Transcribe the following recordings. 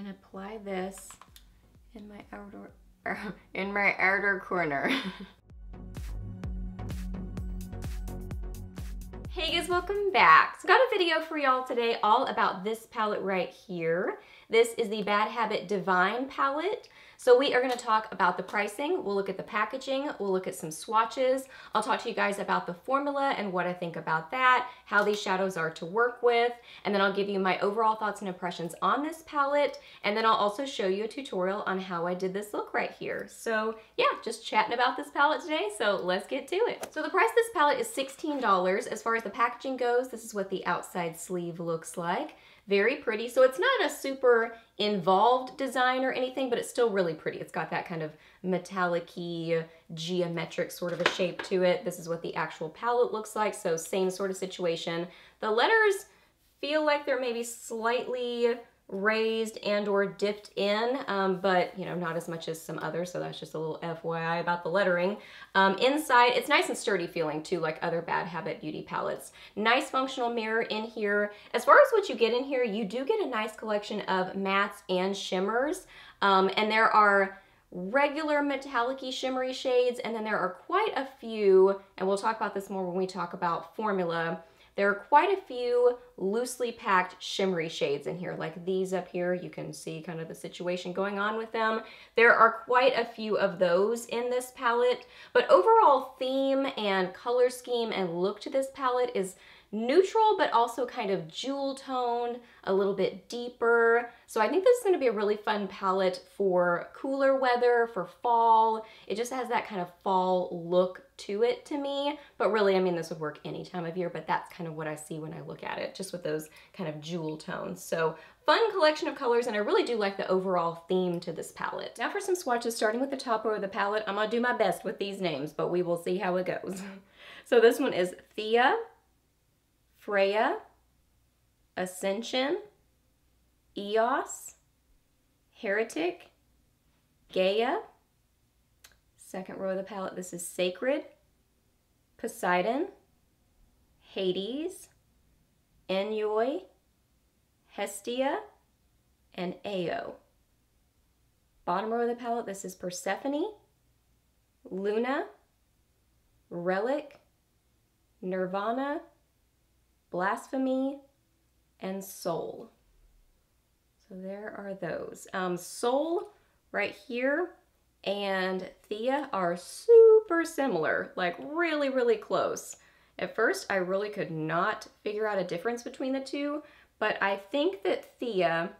and apply this in my outer corner. Hey guys, welcome back. So got a video for y'all today all about this palette right here. This is the Bad Habit Divine palette. So we are going to talk about the pricing, we'll look at the packaging, we'll look at some swatches, I'll talk to you guys about the formula and what I think about that, how these shadows are to work with, and then I'll give you my overall thoughts and impressions on this palette, and then I'll also show you a tutorial on how I did this look right here. So yeah, just chatting about this palette today, so let's get to it. So the price of this palette is $16. As far as the packaging goes, this is what the outside sleeve looks like. Very pretty. So it's not a super involved design or anything, but it's still really pretty. It's got that kind of metallic-y, geometric sort of a shape to it. This is what the actual palette looks like, so same sort of situation. The letters feel like they're maybe slightly raised and or dipped in, but you know, not as much as some others, so that's just a little FYI about the lettering. Inside, it's nice and sturdy feeling too, like other Bad Habit beauty palettes. Nice functional mirror in here. As far as what you get in here, you do get a nice collection of mattes and shimmers, and there are regular metallic-y shimmery shades, and then there are quite a few, and we'll talk about this more when we talk about formula. There are quite a few loosely packed shimmery shades in here, like these up here. You can see kind of the situation going on with them. There are quite a few of those in this palette, but overall theme and color scheme and look to this palette is neutral, but also kind of jewel toned, a little bit deeper. So I think this is going to be a really fun palette for cooler weather, for fall. It just has that kind of fall look to it to me, but really, I mean, this would work any time of year, but that's kind of what I see when I look at it, just with those kind of jewel tones. So fun collection of colors, and I really do like the overall theme to this palette. Now for some swatches, starting with the top row of the palette. I'm gonna do my best with these names, but we will see how it goes. So this one is Thea, Freya, Ascension, Eos, Heretic, Gaia. Second row of the palette, this is Sacred, Poseidon, Hades, Enjoy, Hestia, and Ao. Bottom row of the palette, this is Persephone, Luna, Relic, Nirvana, Blasphemy, and Soul. So there are those. Soul right here and Thea are super similar, like really, really close. At first, I really could not figure out a difference between the two, but I think that Thea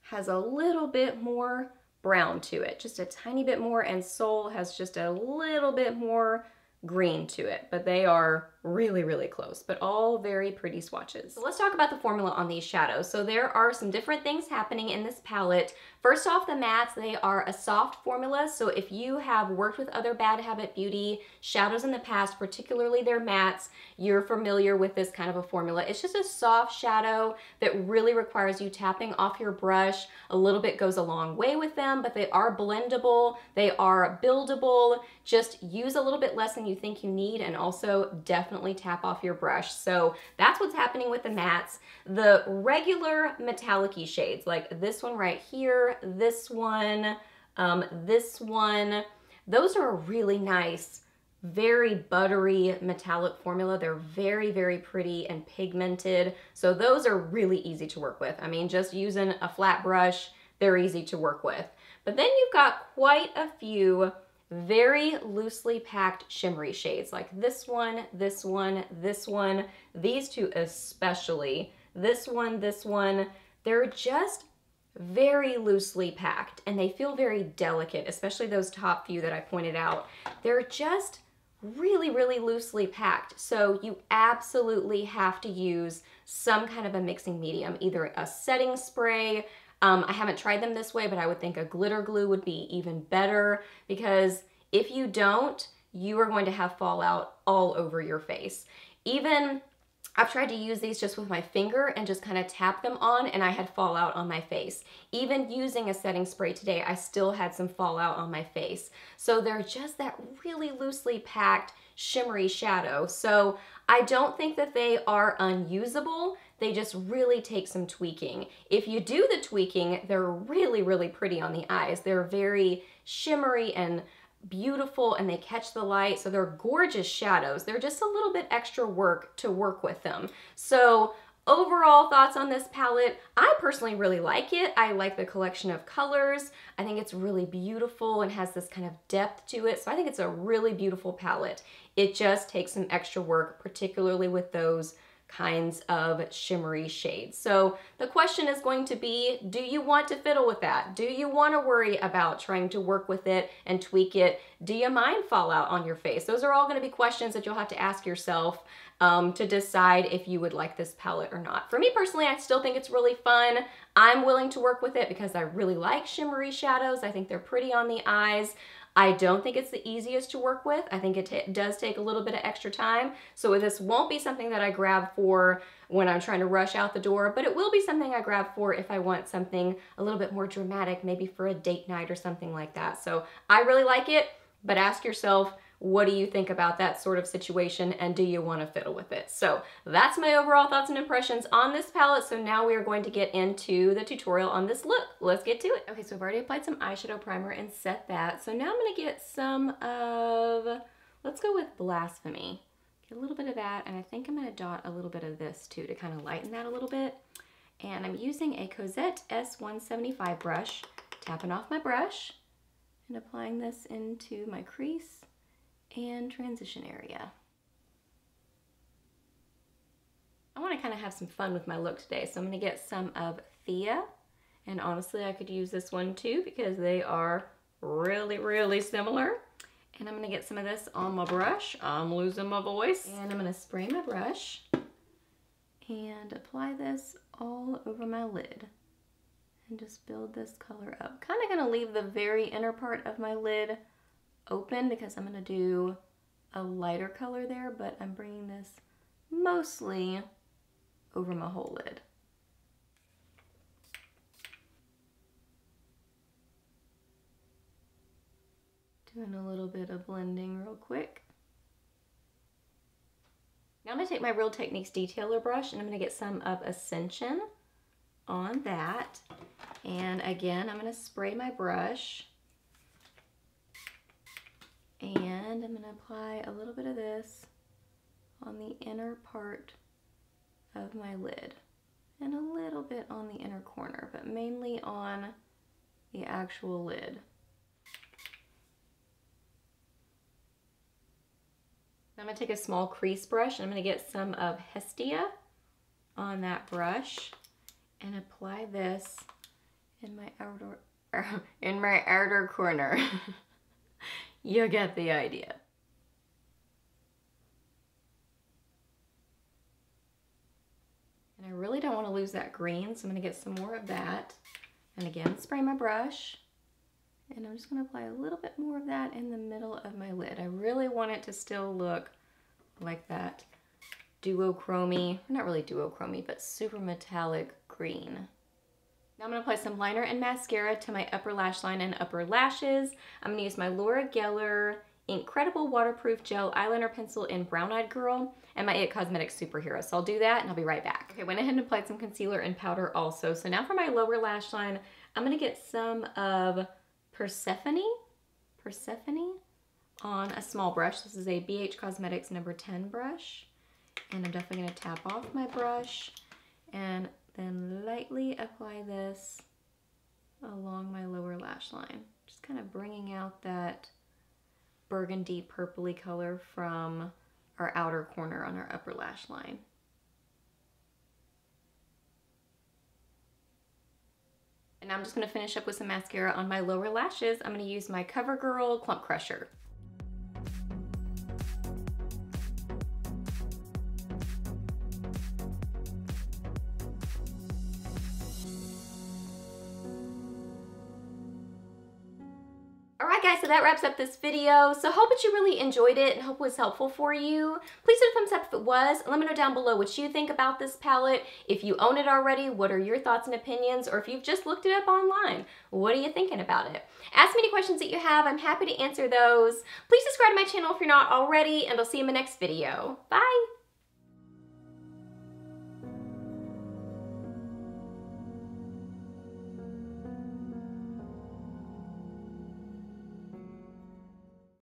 has a little bit more brown to it, just a tiny bit more, and Soul has just a little bit more green to it, but they are really, really close, but all very pretty swatches. So let's talk about the formula on these shadows. So there are some different things happening in this palette. First off, the mattes, they are a soft formula. So if you have worked with other Bad Habit beauty shadows in the past, particularly their mattes, you're familiar with this kind of a formula. It's just a soft shadow that really requires you tapping off your brush. A little bit goes a long way with them, but they are blendable, they are buildable. Just use a little bit less than you think you need, and also definitely tap off your brush. So that's what's happening with the mattes. The regular metallic-y shades, like this one right here, this one, those are a really nice, very buttery metallic formula. They're very, very pretty and pigmented. So those are really easy to work with. I mean, just using a flat brush, they're easy to work with. But then you've got quite a few very loosely packed shimmery shades, like this one, this one, this one, these two especially, this one, they're just very loosely packed and they feel very delicate, especially those top few that I pointed out. They're just really, really loosely packed. So you absolutely have to use some kind of a mixing medium, either a setting spray. I haven't tried them this way, but I would think a glitter glue would be even better, because if you don't, you are going to have fallout all over your face. Even I've tried to use these just with my finger and just kind of tap them on, and I had fallout on my face. Even using a setting spray today, I still had some fallout on my face. So they're just that really loosely packed shimmery shadow. So I don't think that they are unusable. They just really take some tweaking. If you do the tweaking, they're really, really pretty on the eyes. They're very shimmery and beautiful, and they catch the light, so they're gorgeous shadows. They're just a little bit extra work to work with them. So overall thoughts on this palette, I personally really like it. I like the collection of colors. I think it's really beautiful and has this kind of depth to it. So I think it's a really beautiful palette. It just takes some extra work, particularly with those kinds of shimmery shades. So the question is going to be, do you want to fiddle with that? Do you want to worry about trying to work with it and tweak it? Do you mind fallout on your face? Those are all going to be questions that you'll have to ask yourself to decide if you would like this palette or not. For me personally, I still think it's really fun. I'm willing to work with it because I really like shimmery shadows. I think they're pretty on the eyes. I don't think it's the easiest to work with. I think it does take a little bit of extra time. So this won't be something that I grab for when I'm trying to rush out the door, but it will be something I grab for if I want something a little bit more dramatic, maybe for a date night or something like that. So I really like it, but ask yourself, what do you think about that sort of situation, and do you want to fiddle with it? So that's my overall thoughts and impressions on this palette. So now we are going to get into the tutorial on this look. Let's get to it. Okay, so I've already applied some eyeshadow primer and set that. So now I'm going to get some of, let's go with Blasphemy. Get a little bit of that, and I think I'm going to dot a little bit of this too to kind of lighten that a little bit. And I'm using a Cozette S175 brush, tapping off my brush and applying this into my crease and transition area. I want to kind of have some fun with my look today, so I'm going to get some of Thea, and honestly I could use this one too because they are really, really similar. And I'm going to get some of this on my brush. I'm losing my voice. And I'm going to spray my brush and apply this all over my lid and just build this color up. Kind of going to leave the very inner part of my lid open because I'm going to do a lighter color there, but I'm bringing this mostly over my whole lid. Doing a little bit of blending real quick. Now I'm going to take my Real Techniques detailer brush and I'm going to get some of Ascension on that. And again, I'm going to spray my brush. And I'm going to apply a little bit of this on the inner part of my lid and a little bit on the inner corner, but mainly on the actual lid. I'm going to take a small crease brush and I'm going to get some of Hestia on that brush and apply this in my outer corner. You get the idea. And I really don't want to lose that green, so I'm going to get some more of that. And again, spray my brush. And I'm just going to apply a little bit more of that in the middle of my lid. I really want it to still look like that duochrome, not really duochrome, but super metallic green. Now I'm going to apply some liner and mascara to my upper lash line and upper lashes. I'm going to use my Laura Geller Incredible Waterproof Gel Eyeliner Pencil in Brown Eyed Girl and my IT Cosmetics Superhero. So I'll do that and I'll be right back. Okay, went ahead and applied some concealer and powder also. So now for my lower lash line, I'm going to get some of Persephone on a small brush. This is a BH Cosmetics number 10 brush. And I'm definitely going to tap off my brush and then lightly apply this along my lower lash line. Just kind of bringing out that burgundy purpley color from our outer corner on our upper lash line. And I'm just going to finish up with some mascara on my lower lashes. I'm going to use my CoverGirl Clump Crusher. Alright guys, so that wraps up this video. So hope that you really enjoyed it and hope it was helpful for you. Please do a thumbs up if it was. Let me know down below what you think about this palette. If you own it already, what are your thoughts and opinions? Or if you've just looked it up online, what are you thinking about it? Ask me any questions that you have. I'm happy to answer those. Please subscribe to my channel if you're not already, and I'll see you in my next video. Bye!